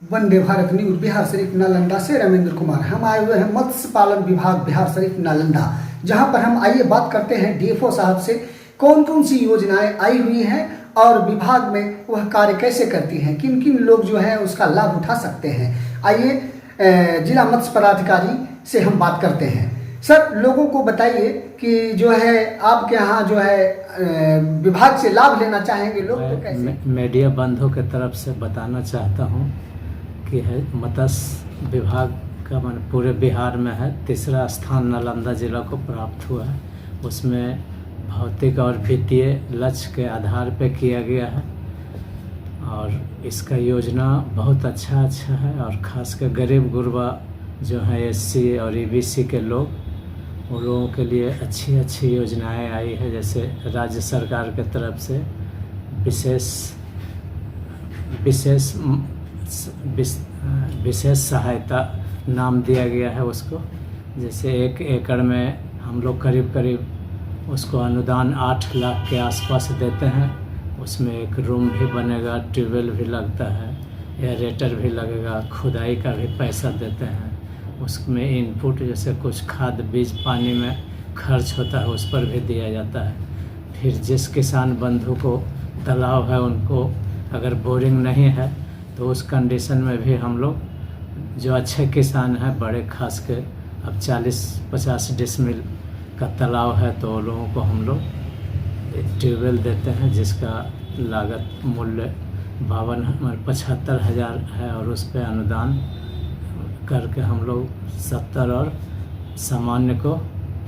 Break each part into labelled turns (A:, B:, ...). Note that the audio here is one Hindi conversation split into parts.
A: वंदे भारत न्यूज बिहार शरीफ नालंदा से रविंद्र कुमार। हम आए हुए हैं मत्स्य पालन विभाग बिहार शरीफ नालंदा, जहां पर हम आइए बात करते हैं डीएफओ साहब से कौन कौन सी योजनाएं आई हुई हैं और विभाग में वह कार्य कैसे करती हैं, किन किन लोग जो है उसका लाभ उठा सकते हैं। आइए जिला मत्स्य पदाधिकारी से हम बात करते हैं। सर, लोगों को बताइए कि जो है आपके यहाँ जो है विभाग से लाभ लेना चाहेंगे लोग तो कैसे?
B: मीडिया बंधुओं की तरफ से बताना चाहता हूँ कि है मत्स्य विभाग का मन पूरे बिहार में है, तीसरा स्थान नालंदा जिला को प्राप्त हुआ है। उसमें भौतिक और वित्तीय लक्ष्य के आधार पर किया गया है और इसका योजना बहुत अच्छा है और ख़ासकर गरीब गुरबा जो है एससी और ईबीसी के लोग, उन लोगों के लिए अच्छी योजनाएं आई है। जैसे राज्य सरकार के तरफ से विशेष सहायता नाम दिया गया है उसको। जैसे 1 एकड़ में हम लोग करीब उसको अनुदान 8 लाख के आसपास देते हैं। उसमें एक रूम भी बनेगा, ट्यूबवेल भी लगता है, एयरेटर भी लगेगा, खुदाई का भी पैसा देते हैं। उसमें इनपुट जैसे कुछ खाद बीज पानी में खर्च होता है उस पर भी दिया जाता है। फिर जिस किसान बंधु को तालाब है, उनको अगर बोरिंग नहीं है तो उस कंडीशन में भी हम लोग जो अच्छे किसान हैं, बड़े खास के अब 40-50 डिसमिल का तालाब है तो लोगों को हम लोग ट्यूबवेल देते हैं जिसका लागत मूल्य 75,000 है और उस पर अनुदान करके हम लोग 70 और सामान्य को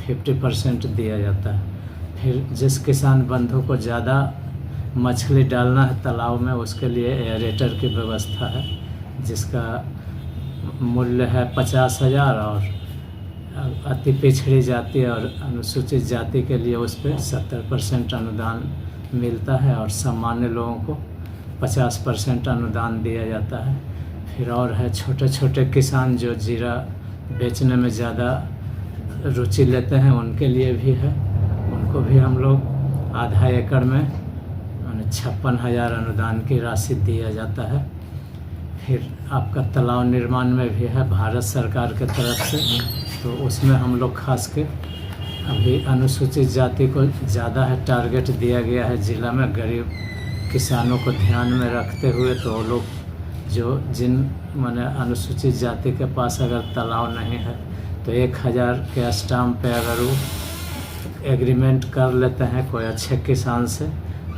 B: 50% दिया जाता है। फिर जिस किसान बंधु को ज़्यादा मछली डालना है तालाब में, उसके लिए एयरेटर की व्यवस्था है जिसका मूल्य है 50,000 और अति पिछड़ी जाति और अनुसूचित जाति के लिए उस पर 70% अनुदान मिलता है और सामान्य लोगों को 50% अनुदान दिया जाता है। फिर और है छोटे किसान जो जीरा बेचने में ज़्यादा रुचि लेते हैं, उनके लिए भी है। उनको भी हम लोग आधा एकड़ में 56,000 अनुदान की राशि दिया जाता है। फिर आपका तालाब निर्माण में भी है भारत सरकार के तरफ से, तो उसमें हम लोग खास के अभी अनुसूचित जाति को ज़्यादा है टारगेट दिया गया है जिला में, गरीब किसानों को ध्यान में रखते हुए। तो लोग जो जिन माने अनुसूचित जाति के पास अगर तालाब नहीं है तो 1,000 के स्टाम्प पे अगर वो एग्रीमेंट कर लेते हैं कोई अच्छे किसान से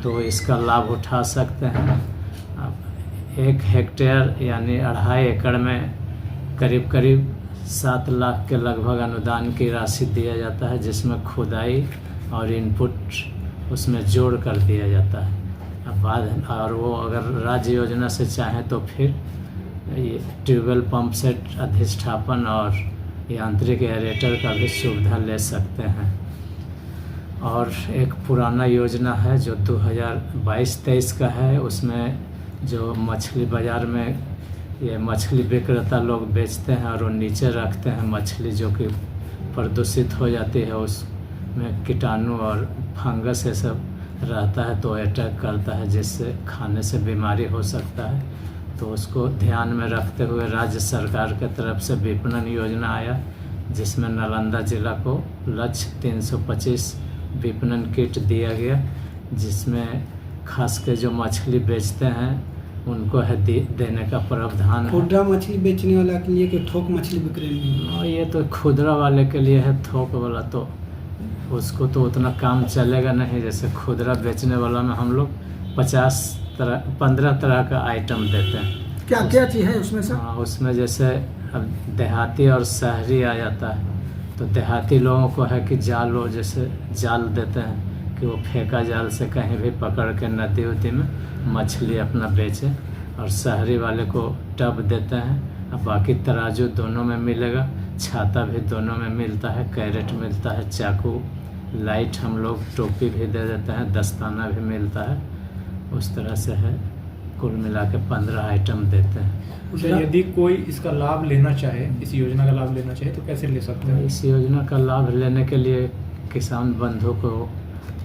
B: तो इसका लाभ उठा सकते हैं। 1 हेक्टेयर यानी 2.5 एकड़ में करीब 7 लाख के लगभग अनुदान की राशि दिया जाता है, जिसमें खुदाई और इनपुट उसमें जोड़ कर दिया जाता है। अब बाद और वो अगर राज्य योजना से चाहें तो फिर ये ट्यूबवेल पंप सेट अधिष्ठापन और यांत्रिक एयरेटर का भी सुविधा ले सकते हैं। और एक पुराना योजना है जो 2022-23 का है, उसमें जो मछली बाज़ार में ये मछली विक्रेता लोग बेचते हैं और वो नीचे रखते हैं मछली जो कि प्रदूषित हो जाती है, उसमें कीटाणु और फंगस ये सब रहता है तो अटैक करता है जिससे खाने से बीमारी हो सकता है। तो उसको ध्यान में रखते हुए राज्य सरकार की तरफ से विपणन योजना आया जिसमें नालंदा जिला को लक्ष्य 325 विपणन किट दिया गया, जिसमें खास के जो मछली बेचते हैं उनको है देने का प्रावधान है।
A: खुदरा मछली बेचने वाला के लिए कि थोक मछली विक्रेता?
B: ये तो खुदरा वाले के लिए है, थोक वाला तो उसको तो उतना काम चलेगा नहीं। जैसे खुदरा बेचने वाला में हम लोग 15 तरह का आइटम देते हैं।
A: क्या चीज़ है उसमें सर?
B: हाँ, उसमें जैसे अब देहाती और शहरी आ जाता है तो देहाती लोगों को है कि जाल, वो जैसे जाल देते हैं कि वो फेंका जाल से कहीं भी पकड़ के नदी उदी में मछली अपना बेचे, और शहरी वाले को टब देते हैं। अब बाकी तराजू दोनों में मिलेगा, छाता भी दोनों में मिलता है, कैरेट मिलता है, चाकू, लाइट हम लोग टोपी भी दे देते हैं, दस्ताना भी मिलता है। उस तरह से है, कुल मिला के 15 आइटम देते हैं।
C: यदि कोई इसका लाभ लेना चाहे, इस योजना का लाभ लेना चाहे तो कैसे ले सकते हैं?
B: इस योजना का लाभ लेने के लिए किसान बंधु को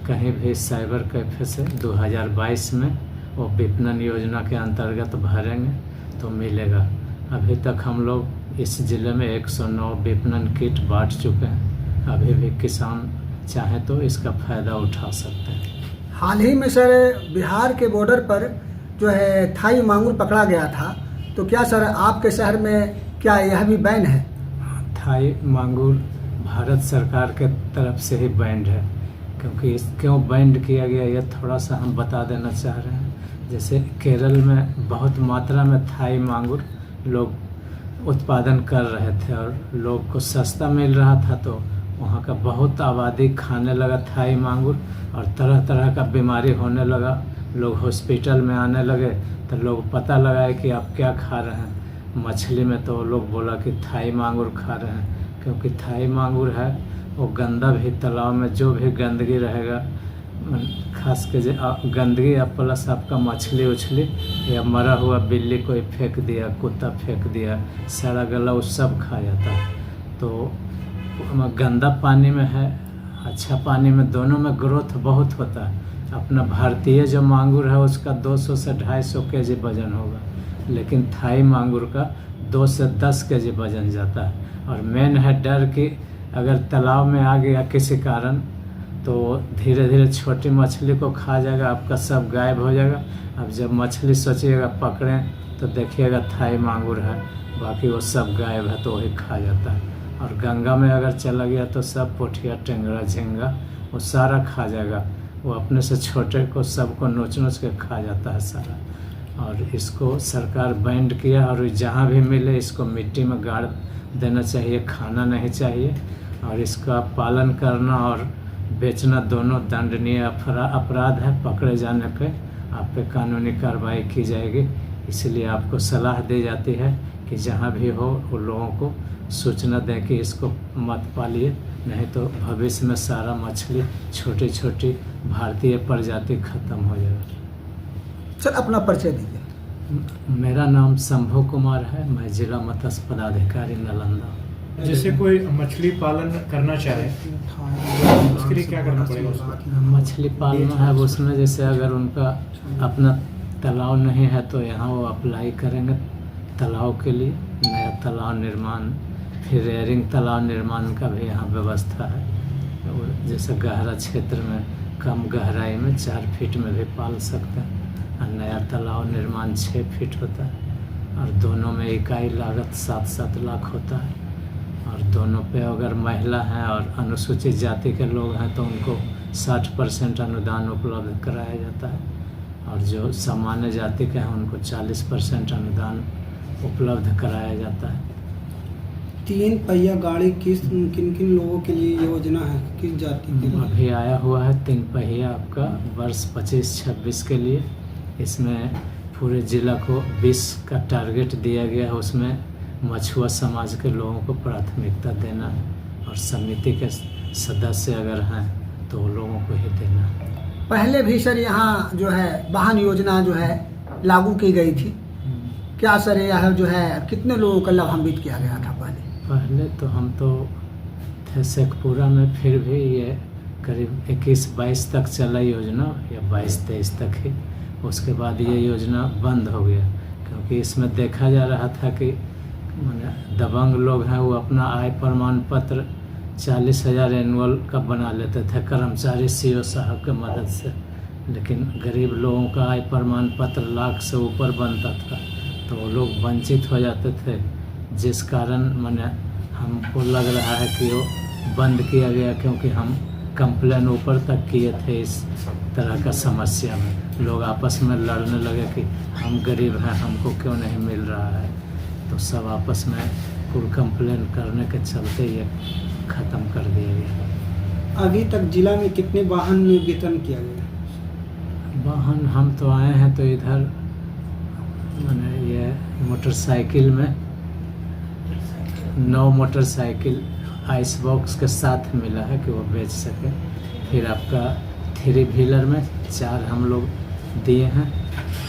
B: कहीं भी साइबर कैफे से 2022 में वो विपणन योजना के अंतर्गत भरेंगे तो मिलेगा। अभी तक हम लोग इस ज़िले में 109 विपणन किट बांट चुके हैं। अभी भी किसान चाहे तो इसका फ़ायदा उठा सकते हैं।
A: हाल ही में सर बिहार के बॉर्डर पर जो है थाई मांगुर पकड़ा गया था, तो क्या सर आपके शहर में क्या यह भी बैन है?
B: थाई मांगुर भारत सरकार के तरफ से ही बैंड है, क्योंकि क्यों बैंड किया गया ये थोड़ा सा हम बता देना चाह रहे हैं। जैसे केरल में बहुत मात्रा में थाई मांगुर लोग उत्पादन कर रहे थे और लोग को सस्ता मिल रहा था, तो वहाँ का बहुत आबादी खाने लगा थाई मांगुर और तरह तरह का बीमारी होने लगा। लोग हॉस्पिटल में आने लगे तो लोग पता लगाए कि आप क्या खा रहे हैं मछली में, तो लोग बोला कि थाई मांगुर खा रहे हैं। क्योंकि थाई मांगुर है वो गंदा भी, तालाब में जो भी गंदगी रहेगा, खास के गंदगी या प्लस आपका मछली उछली या मरा हुआ बिल्ली कोई फेंक दिया, कुत्ता फेंक दिया, सड़ा गला वो सब खा जाता है। तो गंदा पानी में है, अच्छा पानी में, दोनों में ग्रोथ बहुत होता है। अपना भारतीय जो मांगुर है उसका 200 से 250 केजी वजन होगा, लेकिन थाई मांगुर का 2 से 10 केजी वजन जाता है। और मेन है डर कि अगर तालाब में आ गया किसी कारण तो धीरे धीरे छोटी मछली को खा जाएगा, आपका सब गायब हो जाएगा। अब जब मछली सोचिएगा पकड़ें तो देखिएगा थाई मांगुर है, बाकी वो सब गायब है तो वही खा जाता है। और गंगा में अगर चला गया तो सब पोठिया टेंगरा झींगा वो सारा खा जाएगा, वो अपने से छोटे को सबको नोच नोच के खा जाता है सारा। और इसको सरकार बैंड किया और जहाँ भी मिले इसको मिट्टी में गाड़ देना चाहिए, खाना नहीं चाहिए। और इसका पालन करना और बेचना दोनों दंडनीय अपराध है। पकड़े जाने पे आप पे कानूनी कार्रवाई की जाएगी। इसलिए आपको सलाह दी जाती है कि जहाँ भी हो उन लोगों को सूचना दें कि इसको मत पालिए, नहीं तो भविष्य में सारा मछली छोटी छोटी भारतीय प्रजाति खत्म हो जाएगा।
A: सर अपना परिचय दीजिए।
B: मेरा नाम शंभू कुमार है, मैं जिला मत्स्य पदाधिकारी नालंदा।
C: जैसे कोई मछली पालन करना चाहे उसके लिए क्या करना पड़ेगा उसको?
B: मछली पालना है उसमें, जैसे अगर उनका अपना तालाब नहीं है तो यहाँ वो अप्लाई करेंगे तालाब के लिए, नया तालाब निर्माण, फिर रेयरिंग तालाब निर्माण का भी यहाँ व्यवस्था है। जैसे गहरा क्षेत्र में कम गहराई में 4 फीट में भी पाल सकते हैं, और नया तालाब निर्माण 6 फीट होता है। और दोनों में इकाई लागत 7-7 लाख होता है। और दोनों पे अगर महिला हैं और अनुसूचित जाति के लोग हैं तो उनको 60% अनुदान उपलब्ध कराया जाता है, और जो सामान्य जाति के हैं उनको 40% अनुदान उपलब्ध कराया जाता है।
D: 3 पहिया गाड़ी किन किन लोगों के लिए योजना है, किस जाति के लिए?
B: अभी आया हुआ है 3 पहिया आपका वर्ष 25-26 के लिए। इसमें पूरे ज़िला को 20 का टारगेट दिया गया है। उसमें मछुआ समाज के लोगों को प्राथमिकता देना है, और समिति के सदस्य अगर हैं तो वो लोगों को ही देना है।
A: पहले भी सर यहाँ जो है वाहन योजना जो है लागू की गई थी, क्या सर यह जो है कितने लोगों को लाभान्वित किया गया था?
B: पहले तो हम तो थे शेखपुरा में, फिर भी ये करीब 21-22 तक चला योजना, या 22-23 तक ही। उसके बाद ये योजना बंद हो गया, क्योंकि इसमें देखा जा रहा था कि माने दबंग लोग हैं वो अपना आय प्रमाण पत्र 40,000 एनुअल का बना लेते थे कर्मचारी सीओ साहब के मदद से, लेकिन गरीब लोगों का आय प्रमाण पत्र लाख से ऊपर बनता था, तो वो लोग वंचित हो जाते थे। जिस कारण माने हमको लग रहा है कि वो बंद किया गया, क्योंकि हम कंप्लेन ऊपर तक किए थे इस तरह का समस्या में। लोग आपस में लड़ने लगे कि हम गरीब हैं, हमको क्यों नहीं मिल रहा है, तो सब आपस में कुल कंप्लेन करने के चलते ये ख़त्म कर दिया गया।
D: अभी तक जिला में कितने वाहन में वितरण किया गया?
B: वाहन हम तो आए हैं तो इधर माने ये मोटरसाइकिल में 9 मोटरसाइकिल आइस बॉक्स के साथ मिला है कि वो बेच सके। फिर आपका 3 व्हीलर में 4 हम लोग दिए हैं,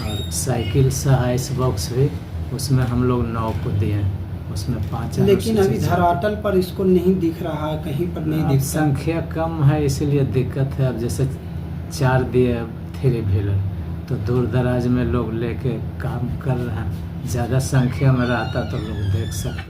B: और साइकिल सा आइस बॉक्स भी उसमें हम लोग 9 को दिए हैं, उसमें 5।
D: लेकिन अभी धरातल पर इसको नहीं दिख रहा है, कहीं पर नहीं दिखता।
B: संख्या कम है इसीलिए दिक्कत है। अब जैसे 4 दिए 3 व्हीलर, तो दूर दराज में लोग लेके काम कर रहे हैं। ज़्यादा संख्या में रहता तो लोग देख सकते।